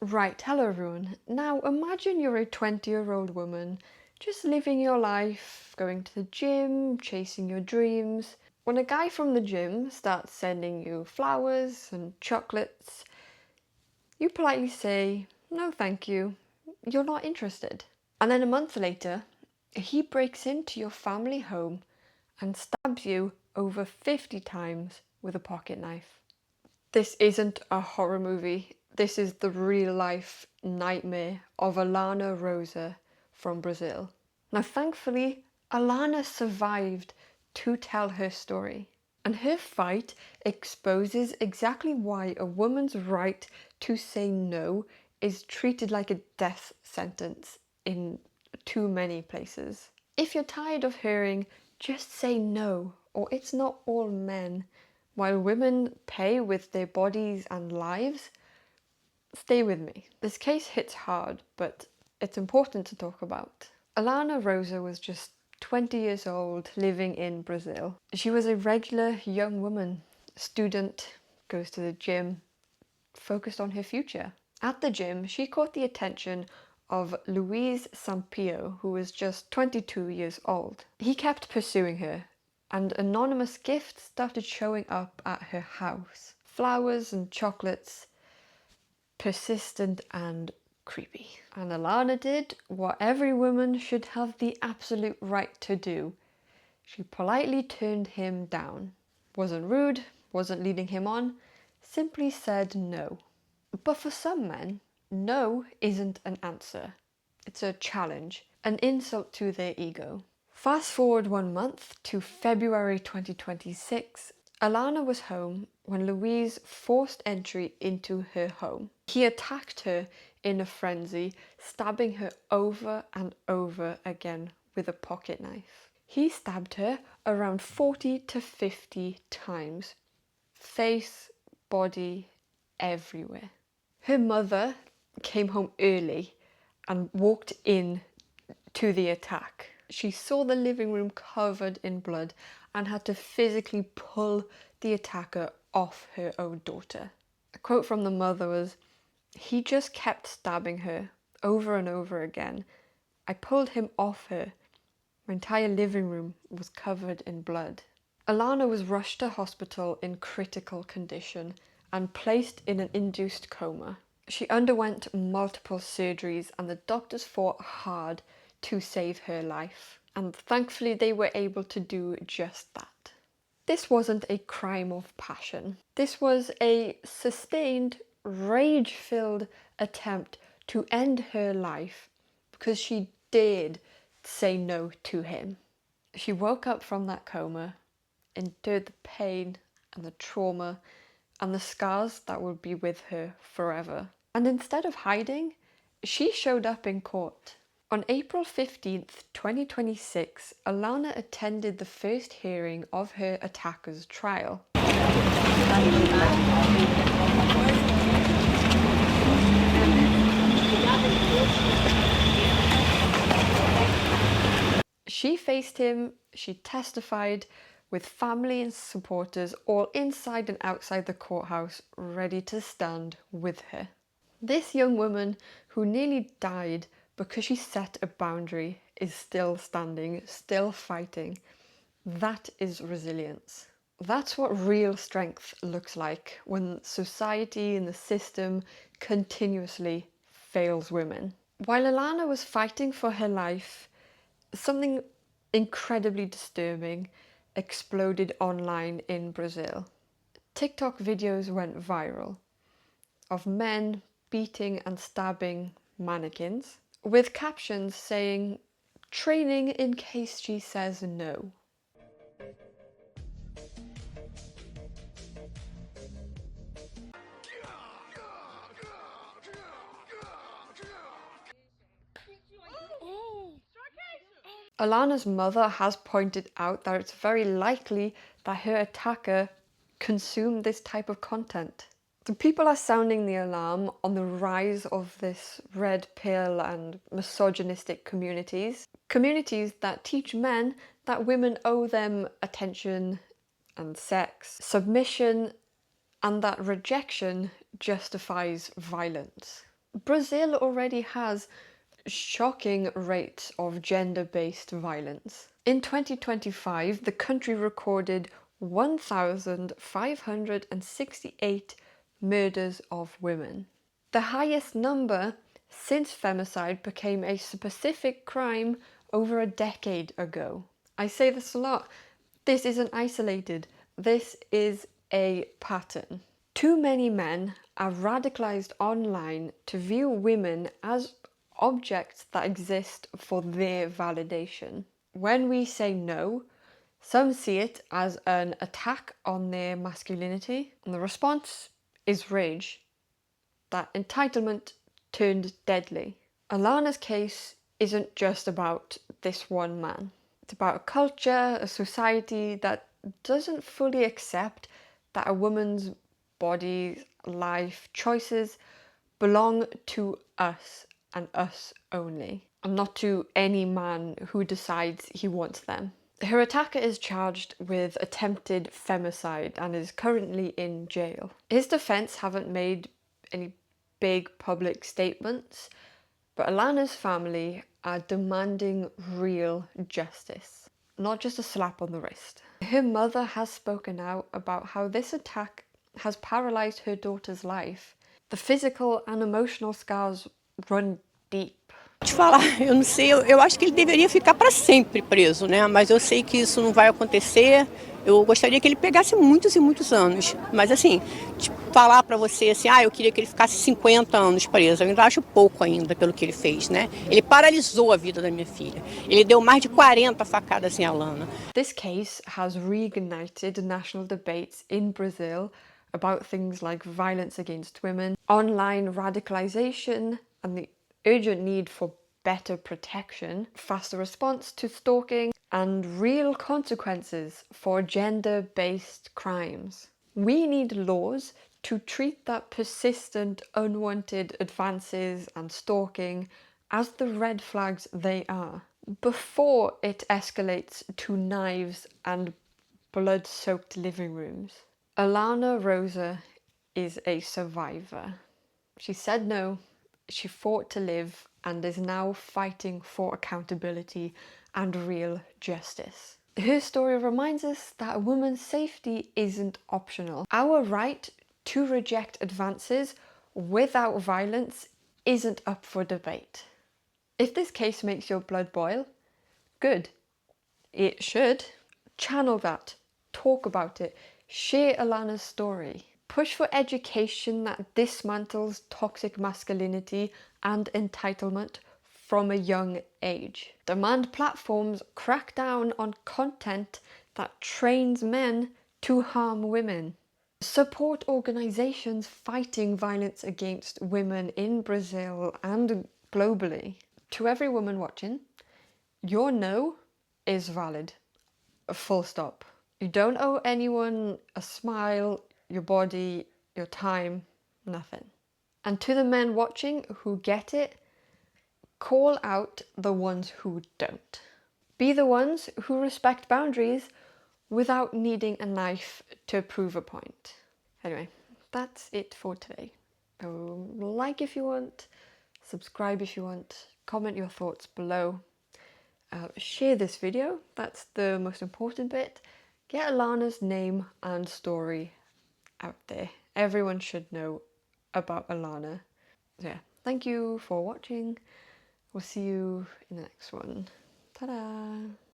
Right, hello everyone. Now imagine you're a 20-year-old woman just living your life, going to the gym, chasing your dreams. When a guy from the gym starts sending you flowers and chocolates, you politely say, "No, thank you, you're not interested." And then a month later, he breaks into your family home and stabs you over 50 times with a pocket knife. This isn't a horror movie. This is the real life nightmare of Alana Rosa from Brazil. Now, thankfully, Alana survived to tell her story. And her fight exposes exactly why a woman's right to say no is treated like a death sentence in too many places. If you're tired of hearing, just say no, or it's not all men, while women pay with their bodies and lives, stay with me. This case hits hard, but it's important to talk about. Alana Rosa was just 20 years old, living in Brazil. She was a regular young woman, student, goes to the gym, focused on her future. At the gym, she caught the attention of Luiz Sampaio, who was just 22 years old. He kept pursuing her, and anonymous gifts started showing up at her house. Flowers and chocolates, persistent and creepy. And Alana did what every woman should have the absolute right to do. She politely turned him down. Wasn't rude, wasn't leading him on, simply said no. But for some men, no isn't an answer. It's a challenge, an insult to their ego. Fast forward 1 month to February 2026, Alana was home when Louise forced entry into her home. He attacked her in a frenzy, stabbing her over and over again with a pocket knife. He stabbed her around 40 to 50 times. Face, body, everywhere. Her mother came home early and walked in to the attack. She saw the living room covered in blood and had to physically pull the attacker off her own daughter. A quote from the mother was, "He just kept stabbing her over and over again. I pulled him off her. My entire living room was covered in blood." Alana was rushed to hospital in critical condition and placed in an induced coma. She underwent multiple surgeries and the doctors fought hard to save her life. And thankfully they were able to do just that. This wasn't a crime of passion. This was a sustained, rage-filled attempt to end her life because she dared say no to him. She woke up from that coma, endured the pain and the trauma and the scars that would be with her forever. And instead of hiding, she showed up in court. On April 15th, 2026, Alana attended the first hearing of her attacker's trial. She faced him, she testified, with family and supporters all inside and outside the courthouse ready to stand with her. This young woman who nearly died because she set a boundary is still standing, still fighting. That is resilience. That's what real strength looks like when society and the system continuously fails women. While Alana was fighting for her life, something incredibly disturbing exploded online in Brazil. TikTok videos went viral of men beating and stabbing mannequins with captions saying, "Training in case she says no." Alana's mother has pointed out that it's very likely that her attacker consumed this type of content. So people are sounding the alarm on the rise of this red pill and misogynistic communities. Communities that teach men that women owe them attention and sex, submission, and that rejection justifies violence. Brazil already has shocking rates of gender-based violence. In 2025, the country recorded 1,568 murders of women, the highest number since femicide became a specific crime over a decade ago. I say this a lot. This isn't isolated. This is a pattern. Too many men are radicalized online to view women as objects that exist for their validation. When we say no, some see it as an attack on their masculinity, and the response is rage. That entitlement turned deadly. Alana's case isn't just about this one man. It's about a culture, a society that doesn't fully accept that a woman's body, life, choices belong to us and us only, and not to any man who decides he wants them. Her attacker is charged with attempted femicide and is currently in jail. His defence haven't made any big public statements, but Alana's family are demanding real justice, not just a slap on the wrist. Her mother has spoken out about how this attack has paralysed her daughter's life. The physical and emotional scars run deep. Te falar, eu não sei, eu acho que ele deveria ficar para sempre preso, né? Mas eu sei que isso não vai acontecer. Eu gostaria que ele pegasse muitos e muitos anos. Mas assim, falar para você assim, eu queria que ele ficasse 50 anos preso. Eu ainda acho pouco ainda pelo que ele fez, né? Ele paralisou a vida da minha filha. Ele deu mais de 40 facadas em Alana. This case has reignited national debates in Brazil about things like violence against women, online radicalization, and the urgent need for better protection, faster response to stalking, and real consequences for gender-based crimes. We need laws to treat that persistent, unwanted advances and stalking as the red flags they are, before it escalates to knives and blood-soaked living rooms. Alana Rosa is a survivor. She said no, she fought to live, and is now fighting for accountability and real justice. Her story reminds us that a woman's safety isn't optional. Our right to reject advances without violence isn't up for debate. If this case makes your blood boil, good. It should. Channel that, talk about it, share Alana's story. Push for education that dismantles toxic masculinity and entitlement from a young age. Demand platforms crack down on content that trains men to harm women. Support organisations fighting violence against women in Brazil and globally. To every woman watching, your no is valid. Full stop. You don't owe anyone a smile, your body, your time, nothing. And to the men watching who get it, call out the ones who don't. Be the ones who respect boundaries without needing a knife to prove a point. Anyway, that's it for today. Like if you want, subscribe if you want, comment your thoughts below. Share this video, that's the most important bit. Get Alana's name and story out there. Everyone should know about Alana. So yeah, thank you for watching. We'll see you in the next one. Ta-da!